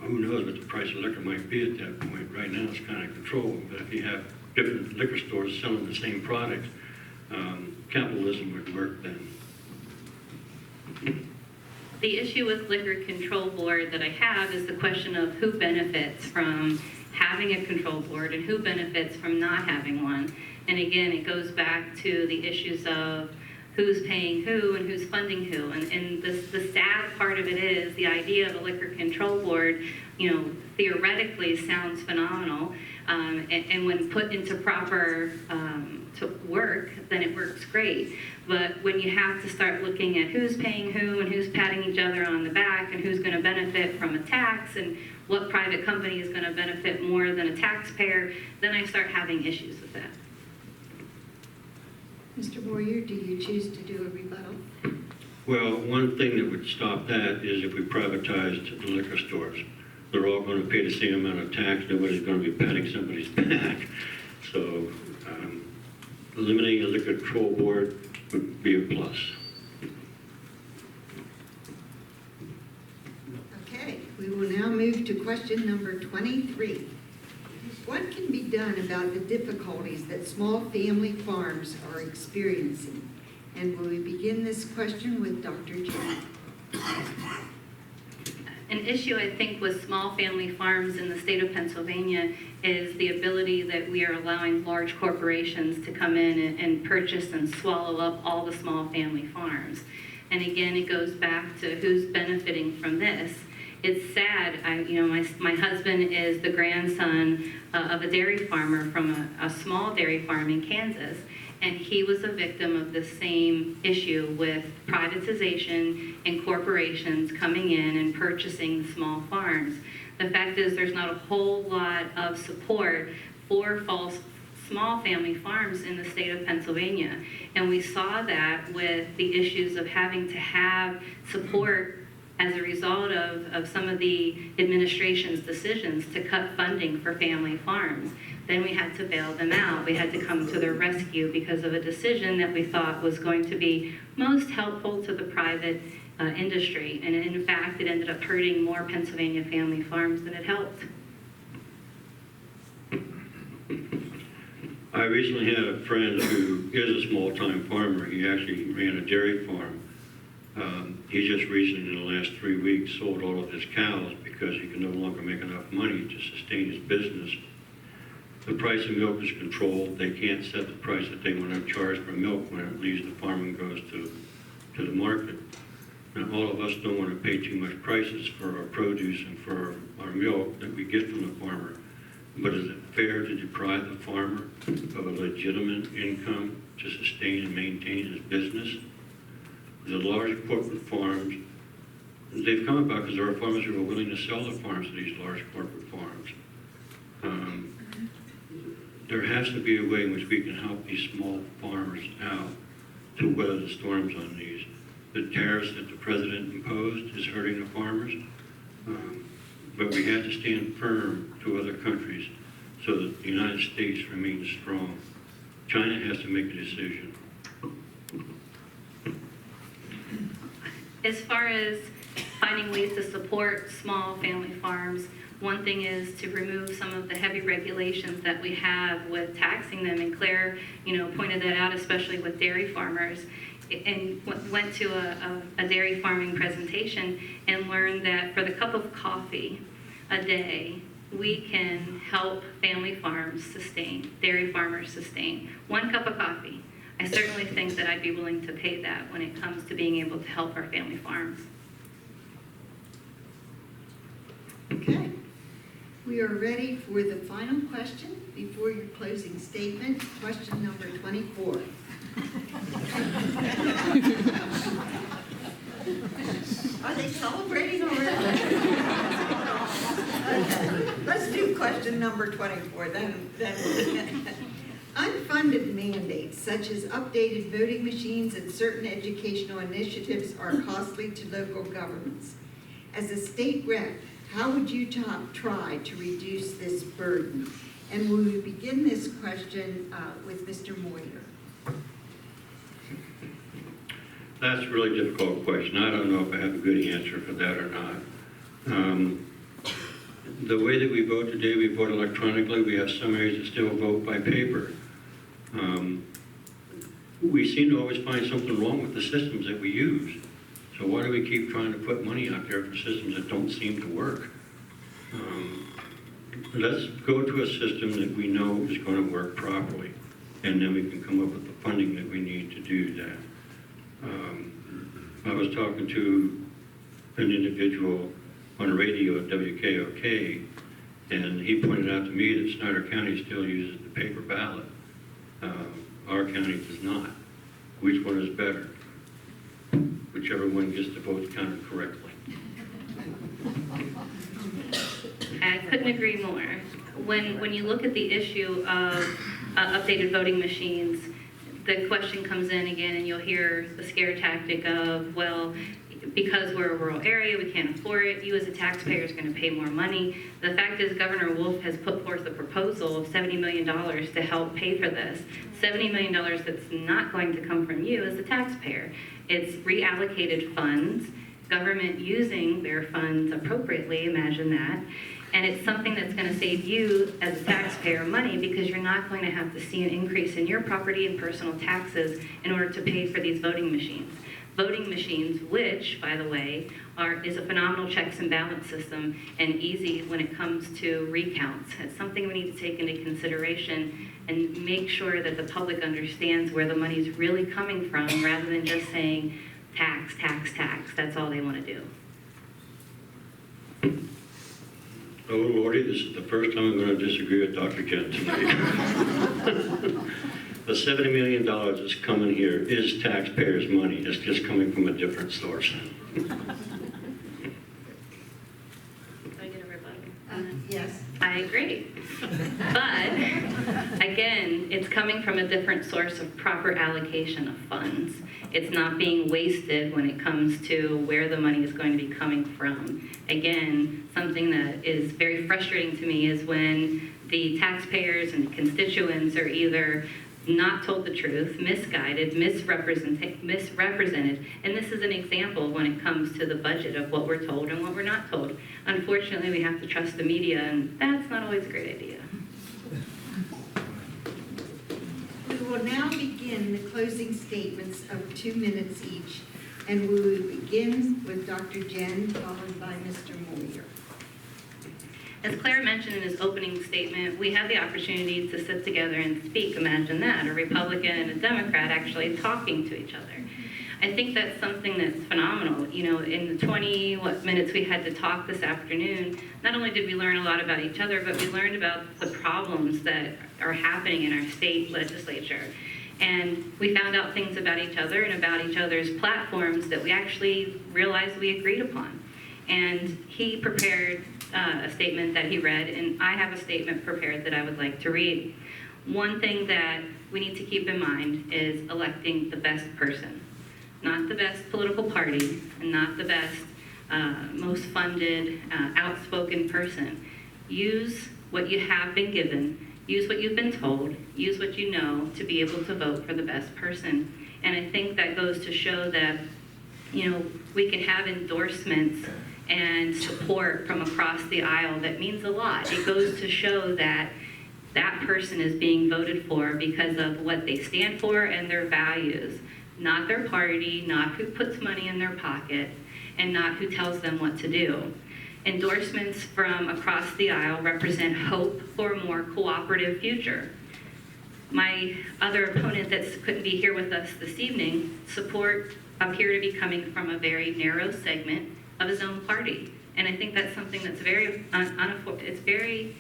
who knows what the price of liquor might be at that point. Right now, it's kind of controlled, but if you have different liquor stores selling the same product, capitalism would work then. The issue with Liquor Control Board that I have is the question of who benefits from having a control board and who benefits from not having one. And again, it goes back to the issues of who's paying who and who's funding who. And the sad part of it is the idea of a liquor control board, you know, theoretically sounds phenomenal. And when put into proper to work, then it works great. But when you have to start looking at who's paying who and who's patting each other on the back and who's going to benefit from a tax and what private company is going to benefit more than a taxpayer, then I start having issues with that. Mr. Boyer, do you choose to do a rebuttal? Well, one thing that would stop that is if we privatized the liquor stores. They're all going to pay the same amount of tax. Nobody's going to be patting somebody's back. So eliminating a liquor control board would be a plus. Okay, we will now move to question number 23. What can be done about the difficulties that small family farms are experiencing? And will we begin this question with Dr. Jen? An issue, I think, with small family farms in the state of Pennsylvania is the ability that we are allowing large corporations to come in and purchase and swallow up all the small family farms. And again, it goes back to who's benefiting from this. It's sad. My husband is the grandson of a dairy farmer from a small dairy farm in Kansas. And he was a victim of the same issue with privatization and corporations coming in and purchasing small farms. The fact is there's not a whole lot of support for small family farms in the state of Pennsylvania. And we saw that with the issues of having to have support as a result of some of the administration's decisions to cut funding for family farms. Then we had to bail them out. We had to come to their rescue because of a decision that we thought was going to be most helpful to the private industry. And in fact, it ended up hurting more Pennsylvania family farms than it helped. I recently had a friend who is a small-time farmer. He actually ran a dairy farm. He just recently, in the last 3 weeks, sold all of his cows because he can no longer make enough money to sustain his business. The price of milk is controlled. They can't set the price that they want to charge for milk when it leaves the farm and goes to the market. And all of us don't want to pay too much prices for our produce and for our milk that we get from the farmer. But is it fair to deprive the farmer of a legitimate income to sustain and maintain his business? The large corporate farms, they've come about because there are farmers who are willing to sell their farms to these large corporate farms. There has to be a way in which we can help these small farmers out to weather the storms on these. The tariffs that the president imposed is hurting the farmers, but we have to stand firm to other countries so that the United States remains strong. China has to make a decision. As far as finding ways to support small family farms, one thing is to remove some of the heavy regulations that we have with taxing them, and Claire, pointed that out, especially with dairy farmers, and went to a dairy farming presentation and learned that for the cup of coffee a day, we can help family farms sustain, dairy farmers sustain. 1 cup of coffee. I certainly think that I'd be willing to pay that when it comes to being able to help our family farms. Okay. We are ready for the final question before your closing statement. Question number 24. Are they celebrating already? Okay. Let's do question number 24. Then unfunded mandates such as updated voting machines and certain educational initiatives are costly to local governments. As a state rep, how would you try to reduce this burden? And will we begin this question with Mr. Moyer? That's a really difficult question. I don't know if I have a good answer for that or not. The way that we vote today, we vote electronically. We have some areas that still vote by paper. We seem to always find something wrong with the systems that we use. So why do we keep trying to put money out there for systems that don't seem to work? Let's go to a system that we know is going to work properly, and then we can come up with the funding that we need to do that. I was talking to an individual on the radio at WKOK, and he pointed out to me that Snyder County still uses the paper ballot. Our county does not. Which one is better? Whichever one gets the votes counted correctly. I couldn't agree more. When you look at the issue of updated voting machines, the question comes in again, and you'll hear the scare tactic of, well, because we're a rural area, we can't afford it. You as a taxpayer is going to pay more money. The fact is, Governor Wolf has put forth a proposal of $70 million to help pay for this. $70 million that's not going to come from you as a taxpayer. It's reallocated funds, government using their funds appropriately, imagine that. And it's something that's going to save you as a taxpayer money, because you're not going to have to see an increase in your property and personal taxes in order to pay for these voting machines. Voting machines, which, by the way, is a phenomenal checks and balance system and easy when it comes to recounts. It's something we need to take into consideration and make sure that the public understands where the money is really coming from, rather than just saying tax, tax, tax. That's all they want to do. Oh, Lordy, this is the first time I'm going to disagree with Dr. Jen tonight. The $70 million that's coming here is taxpayers' money. It's just coming from a different source. Do I get a rebuttal? Yes. I agree. But, again, it's coming from a different source of proper allocation of funds. It's not being wasted when it comes to where the money is going to be coming from. Again, something that is very frustrating to me is when the taxpayers and the constituents are either not told the truth, misguided, misrepresented. And this is an example when it comes to the budget of what we're told and what we're not told. Unfortunately, we have to trust the media, and that's not always a great idea. We will now begin the closing statements of 2 minutes each, and we will begin with Dr. Jen, followed by Mr. Moyer. As Claire mentioned in his opening statement, we had the opportunity to sit together and speak. Imagine that, a Republican and a Democrat actually talking to each other. I think that's something that's phenomenal. You know, in the 20 minutes we had to talk this afternoon, not only did we learn a lot about each other, but we learned about the problems that are happening in our state legislature. And we found out things about each other and about each other's platforms that we actually realized we agreed upon. And he prepared a statement that he read, and I have a statement prepared that I would like to read. One thing that we need to keep in mind is electing the best person, not the best political party, and not the best, most funded, outspoken person. Use what you have been given, use what you've been told, use what you know to be able to vote for the best person. And I think that goes to show that, you know, we can have endorsements and support from across the aisle that means a lot. It goes to show that that person is being voted for because of what they stand for and their values, not their party, not who puts money in their pocket, and not who tells them what to do. Endorsements from across the aisle represent hope for a more cooperative future. My other opponent that couldn't be here with us this evening, support appear to be coming from a very narrow segment of his own party. And I think that's something that's very, it's very